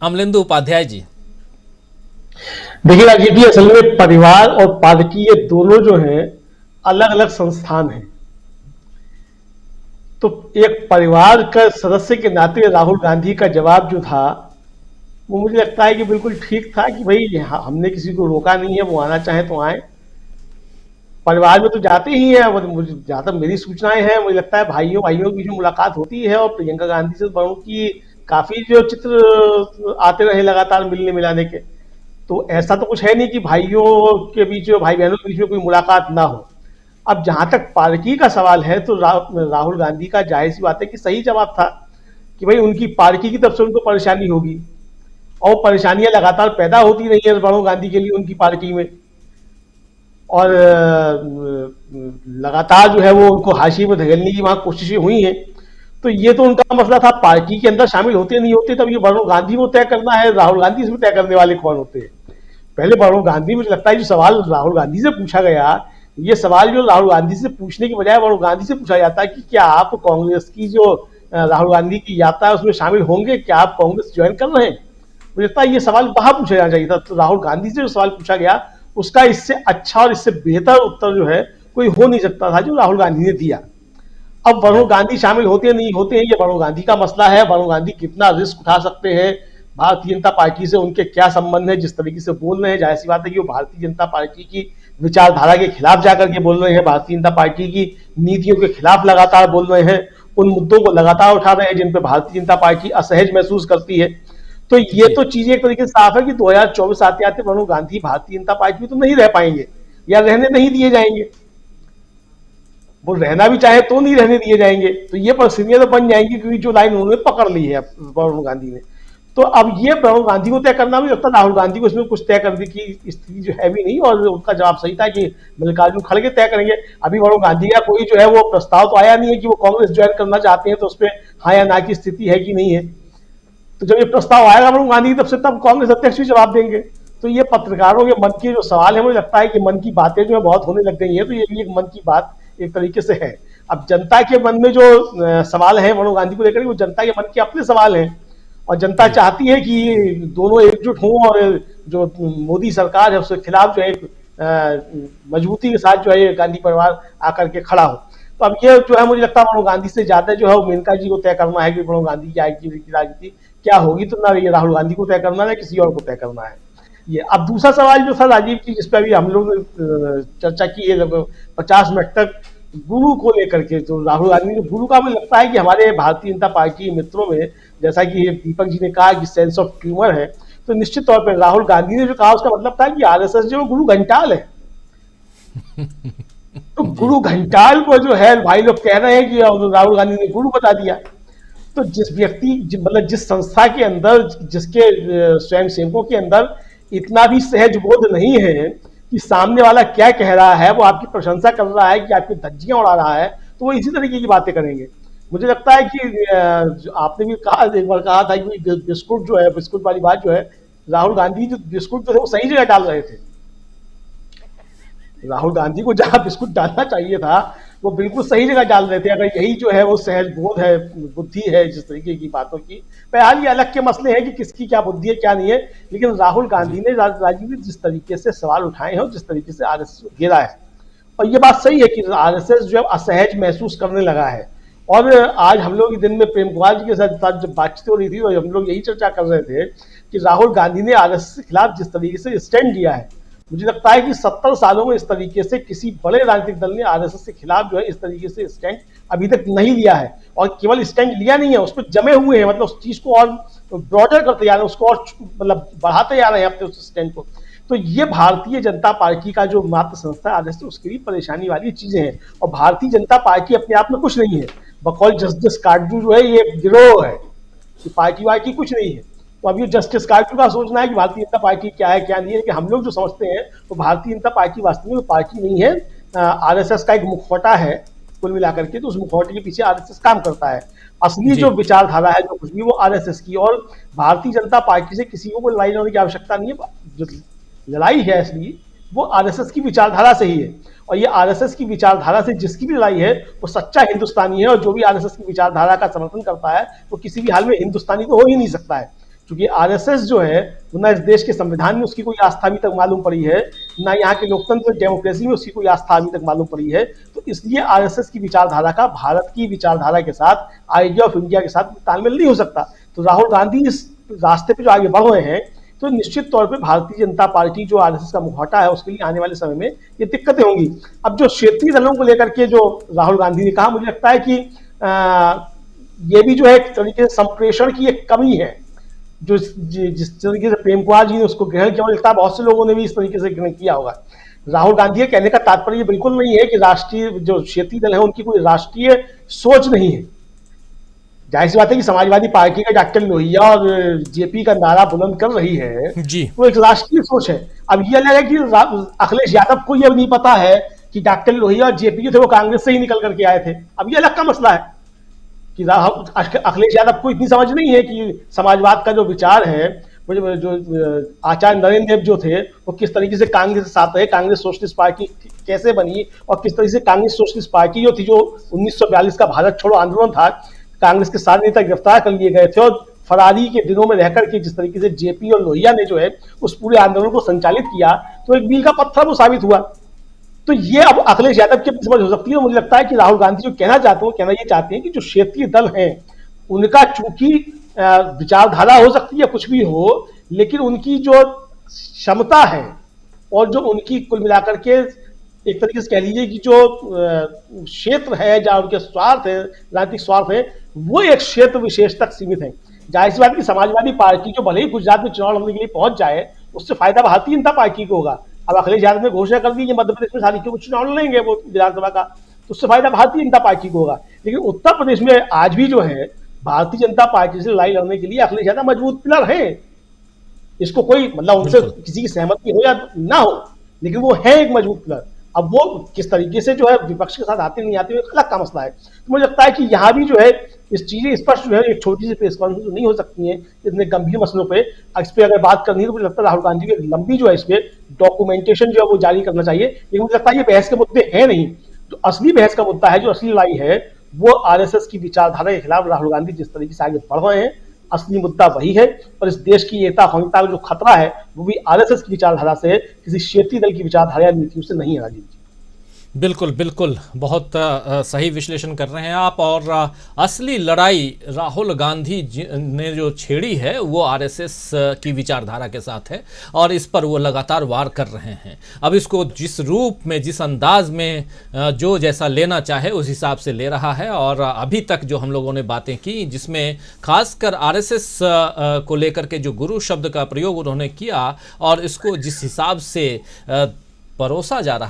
अमलेंदु उपाध्याय जी। देखिए राजीव जी, असल में परिवार और पार्टी ये दोनों जो हैं अलग अलग संस्थान हैं। तो एक परिवार का सदस्य के नाते राहुल गांधी का जवाब जो था वो मुझे लगता है कि बिल्कुल ठीक था कि भाई हमने किसी को रोका नहीं है, वो आना चाहे तो आए। परिवार में तो जाते ही हैं, वो तो मुझे जहाँ तक मेरी सूचनाएं हैं मुझे लगता है भाइयों भाइयों की जो मुलाकात होती है, और प्रियंका गांधी से वरुण की काफी जो चित्र आते रहे लगातार मिलने मिलाने के। तो ऐसा तो कुछ है नहीं कि भाइयों के बीच, भाई बहनों के बीच में कोई मुलाकात ना हो। अब जहां तक पार्टी का सवाल है तो राहुल गांधी का जाहिर सी बात है कि सही जवाब था कि भाई उनकी पार्टी की तरफ से उनको परेशानी होगी, और परेशानियां लगातार पैदा होती रही है राहुल गांधी के लिए उनकी पार्टी में। और लगातार जो है वो उनको हाशिए में धकेलने की वहां कोशिशें हुई हैं। तो ये तो उनका मसला था, पार्टी के अंदर शामिल होते नहीं होते तब ये राहुल गांधी को तय करना है, राहुल गांधी इसमें तय करने वाले कौन होते हैं। पहले राहुल गांधी, मुझे लगता है जो सवाल राहुल गांधी से पूछा गया, ये सवाल जो राहुल गांधी से पूछने के बजाय राहुल गांधी से पूछा जाता है कि क्या आप कांग्रेस की जो राहुल गांधी की यात्रा है उसमें शामिल होंगे, क्या आप कांग्रेस ज्वाइन कर रहे हैं। मुझे लगता है ये सवाल वहां पूछा जाना चाहिए था। तो राहुल गांधी से जो सवाल पूछा गया उसका इससे अच्छा और इससे बेहतर उत्तर जो है कोई हो नहीं सकता था जो राहुल गांधी ने दिया। अब वरुण गांधी शामिल होते नहीं होते हैं ये वरुण गांधी का मसला है, वरुण गांधी कितना रिस्क उठा सकते हैं, भारतीय जनता पार्टी से उनके क्या संबंध है, जिस तरीके से बोल रहे हैं जाहिर सी बात है कि वो भारतीय जनता पार्टी की विचारधारा के खिलाफ जाकर के बोल रहे हैं, भारतीय जनता पार्टी की नीतियों के खिलाफ लगातार बोल रहे हैं, उन मुद्दों को लगातार उठा रहे हैं जिन पर भारतीय जनता पार्टी असहज महसूस करती है। तो ये जी। तो चीजें एक तरीके से साफ है कि 2024 आते आते वरुण गांधी भारतीय जनता पार्टी में तो नहीं रह पाएंगे, या रहने नहीं दिए जाएंगे। वो रहना भी चाहे तो नहीं रहने दिए जाएंगे। तो ये परिस्थितियां तो बन जाएंगी क्योंकि जो लाइन उन्होंने पकड़ ली है राहुल गांधी ने। तो अब ये राहुल गांधी को तय करना भी लगता है, राहुल गांधी को इसमें कुछ तय करने की स्थिति जो है भी नहीं, और उनका जवाब सही था कि मल्लिकार्जुन खड़गे तय करेंगे। अभी राहुल गांधी का कोई जो है वो प्रस्ताव तो आया नहीं है कि वो कांग्रेस ज्वाइन करना चाहते हैं, तो उस पर हाँ या ना की स्थिति है कि नहीं है। तो जब ये प्रस्ताव आएगा राहुल गांधी तब से तब कांग्रेस अध्यक्ष भी जवाब देंगे। तो ये पत्रकारों के मन के जो सवाल है मुझे लगता है कि मन की बातें जो है बहुत होने लग गई है, तो ये भी एक मन की बात एक तरीके से है। अब जनता के मन में जो सवाल है राहुल गांधी को लेकर वो जनता के मन के अपने सवाल हैं, और जनता जी। चाहती है कि दोनों एकजुट हों और जो मोदी सरकार है उसके खिलाफ जो है मजबूती के साथ जो है ये गांधी परिवार आकर के खड़ा हो। तो अब ये जो है मुझे लगता है राहुल गांधी से ज्यादा जो है वो मेनका जी को तय करना है कि राहुल गांधी की आगे की राजनीति क्या होगी। तो ना ये राहुल गांधी को तय करना है, किसी और को तय करना है ये। अब दूसरा सवाल जो था राजीव जी जिस पर अभी हम लोग चर्चा की है 50 मिनट तक, गुरु को लेकर के, तो राहुल गांधी ने गुरु का मुझे लगता है कि हमारे भारतीय जनता पार्टी मित्रों में, जैसा कि दीपक जी ने कहा कि सेंस ऑफ ह्यूमर है, तो निश्चित तौर पर राहुल गांधी ने जो कहा उसका मतलब था कि आरएसएस जो गुरु घंटाल है। तो जी। गुरु घंटाल को जो है भाई लोग कह रहे हैं कि राहुल गांधी ने गुरु बता दिया। तो जिस व्यक्ति मतलब जिस संस्था के अंदर, जिसके स्वयं सेवकों के अंदर इतना भी सहज बोध नहीं है कि सामने वाला क्या कह रहा है, वो आपकी प्रशंसा कर रहा है कि आपकी धज्जियां उड़ा रहा है, तो वो इसी तरीके की बातें करेंगे। मुझे लगता है कि आपने भी कहा, एक बार कहा था कि बिस्कुट जो है, बिस्कुट वाली बात जो है, राहुल गांधी जो बिस्कुट जो है वो सही जगह डाल रहे थे। राहुल गांधी को जहां बिस्कुट डालना चाहिए था वो बिल्कुल सही जगह डाल रहे थे। अगर यही जो है वो सहज बोध है, बुद्धि है जिस तरीके की बातों की, बहरहाल ये अलग के मसले हैं कि किसकी क्या बुद्धि है क्या नहीं है। लेकिन राहुल गांधी जी। ने राजीव ने जिस तरीके से सवाल उठाए हैं और जिस तरीके से आरएसएस को घेरा है, और ये बात सही है कि आरएसएस जो है असहज महसूस करने लगा है। और आज हम लोग दिन में प्रेम कुमार जी के साथ जब बातचीत हो रही थी और हम लोग यही चर्चा कर रहे थे कि राहुल गांधी ने आरएसएस के खिलाफ जिस तरीके से स्टैंड लिया है, मुझे लगता है कि 70 सालों में इस तरीके से किसी बड़े राजनीतिक दल ने आरएसएस के खिलाफ जो है इस तरीके से स्टैंड अभी तक नहीं लिया है। और केवल स्टैंड लिया नहीं है, उस पर जमे हुए हैं, मतलब उस चीज को और ब्रॉडर करते जा रहे हैं, उसको और मतलब बढ़ाते जा रहे हैं अपने उस स्टैंड को। तो ये भारतीय जनता पार्टी का जो मात्र संस्था आरएसएस, उसके लिए परेशानी वाली चीजें हैं। और भारतीय जनता पार्टी अपने आप में कुछ नहीं है, बकौल जस्टिस काटजू जो है ये गिरोह है, पार्टी वार्टी कुछ नहीं है। तो अब ये जस्टिस काटजू का सोचना है कि भारतीय जनता पार्टी क्या है क्या नहीं है, कि हम लोग जो समझते हैं तो भारतीय जनता पार्टी वास्तव में पार्टी नहीं है, आरएसएस का एक मुखौटा है कुल मिलाकर के। तो उस मुखौटे के पीछे आरएसएस काम करता है। असली जी। जो विचारधारा है जो कुछ भी वो आरएसएस की, और भारतीय जनता पार्टी से किसी को लड़ाई होने की आवश्यकता नहीं है। जो लड़ाई है असली वो आरएसएस की विचारधारा से ही है, और ये आरएसएस की विचारधारा से जिसकी भी लड़ाई है वो सच्चा हिंदुस्तानी है। और जो भी आरएसएस की विचारधारा का समर्थन करता है वो किसी भी हाल में हिंदुस्तानी तो हो ही नहीं सकता है, क्योंकि आरएसएस जो है वो ना इस देश के संविधान में उसकी कोई आस्था अभी तक मालूम पड़ी है, ना यहाँ के लोकतंत्र डेमोक्रेसी में उसकी कोई आस्था अभी तक मालूम पड़ी है। तो इसलिए आरएसएस की विचारधारा का भारत की विचारधारा के साथ, आइडिया ऑफ इंडिया के साथ तालमेल नहीं हो सकता। तो राहुल गांधी इस रास्ते पे जो आगे बढ़ रहे हैं, तो निश्चित तौर पे भारतीय जनता पार्टी जो आरएसएस का मुखौटा है उसके लिए आने वाले समय में ये दिक्कतें होंगी। अब जो क्षेत्रीय दलों को लेकर के जो राहुल गांधी ने कहा, मुझे लगता है कि ये भी जो है एक तरीके से संप्रेषण की एक कमी है, जो जिस तरीके से प्रेम कुमार जी ने उसको ग्रहण किया, मुझे लगता है बहुत से लोगों ने भी इस तरीके से ग्रहण किया होगा। राहुल गांधी के कहने का तात्पर्य बिल्कुल नहीं है कि राष्ट्रीय जो क्षेत्रीय दल है उनकी कोई राष्ट्रीय सोच नहीं है। जाहिर सी बात है कि समाजवादी पार्टी का डॉक्टर लोहिया और जेपी का नारा बुलंद कर रही है जी। वो एक राष्ट्रीय सोच है। अब ये लगा कि अखिलेश यादव को यह नहीं पता है कि डॉक्टर लोहिया और जेपी जो थे वो कांग्रेस से ही निकल करके आए थे। अब ये अलग का मसला है कि अखिलेश यादव को इतनी समझ नहीं है कि समाजवाद का जो विचार है, जो आचार्य नरेंद्र देव जो थे वो किस तरीके से कांग्रेस के साथ रहे, कांग्रेस सोशलिस्ट पार्टी कैसे बनी और किस तरीके से कांग्रेस सोशलिस्ट पार्टी जो थी, जो 1942 का भारत छोड़ो आंदोलन था, कांग्रेस के सारे नेता गिरफ्तार कर लिए गए थे और फरारी के दिनों में रहकर के जिस तरीके से जेपी और लोहिया ने जो है उस पूरे आंदोलन को संचालित किया, तो एक मील का पत्थर वो साबित हुआ। तो ये अब अखिलेश यादव की समझ हो सकती है। मुझे लगता है कि राहुल गांधी जो कहना चाहते हैं, कहना ये चाहते हैं कि जो क्षेत्रीय दल हैं उनका चूंकि विचारधारा हो सकती है कुछ भी हो, लेकिन उनकी जो क्षमता है और जो उनकी कुल मिलाकर के एक तरीके से कह लीजिए कि जो क्षेत्र है जहां उनके स्वार्थ है, राजनीतिक स्वार्थ है, वो एक क्षेत्र विशेष तक सीमित है। जाहिर सी बात की समाजवादी पार्टी जो भले ही गुजरात में चुनाव लड़ने के लिए पहुंच जाए, उससे फायदा भारतीय जनता पार्टी को होगा। अब अखिलेश यादव ने घोषणा कर दी कि मध्य प्रदेश में सारी क्यों चुनाव लड़ेंगे वो विधानसभा का, तो उससे फायदा भारतीय जनता पार्टी को होगा। लेकिन उत्तर प्रदेश में आज भी जो है भारतीय जनता पार्टी से लड़ाई लड़ने के लिए अखिलेश यादव मजबूत पिलर है। इसको कोई मतलब उनसे किसी की सहमति हो या ना हो, लेकिन वो है एक मजबूत पिलर। अब वो किस तरीके से जो है विपक्ष के साथ आते नहीं आते हुए अलग का मसला है। तो मुझे लगता है कि यहाँ भी जो है इस चीजें स्पष्ट जो है एक छोटी सी प्रेस कॉन्फ्रेंस नहीं हो सकती है इतने गंभीर मसलों पे। इस पे अगर बात करनी है तो मुझे लगता है राहुल गांधी की लंबी जो है इस पे डॉक्यूमेंटेशन जो है वो जारी करना चाहिए। लेकिन मुझे लगता है ये बहस के मुद्दे हैं नहीं। जो असली बहस का मुद्दा है, जो असली लड़ाई है, वो आरएसएस की विचारधारा के खिलाफ राहुल गांधी जिस तरीके से आगे बढ़ रहे हैं, असली मुद्दा वही है। और इस देश की एकता अखंडता का जो खतरा है वो भी आरएसएस की विचारधारा से, किसी क्षेत्रीय दल की विचारधारा या नीतियों से नहीं है। राजीव जी, बिल्कुल बिल्कुल, बहुत सही विश्लेषण कर रहे हैं आप। और असली लड़ाई राहुल गांधी ने जो छेड़ी है वो आरएसएस की विचारधारा के साथ है और इस पर वो लगातार वार कर रहे हैं। अब इसको जिस रूप में, जिस अंदाज में जो जैसा लेना चाहे उस हिसाब से ले रहा है। और अभी तक जो हम लोगों ने बातें की, जिसमें खासकर आरएसएस को लेकर के जो गुरु शब्द का प्रयोग उन्होंने किया और इसको जिस हिसाब से परोसा जा रहा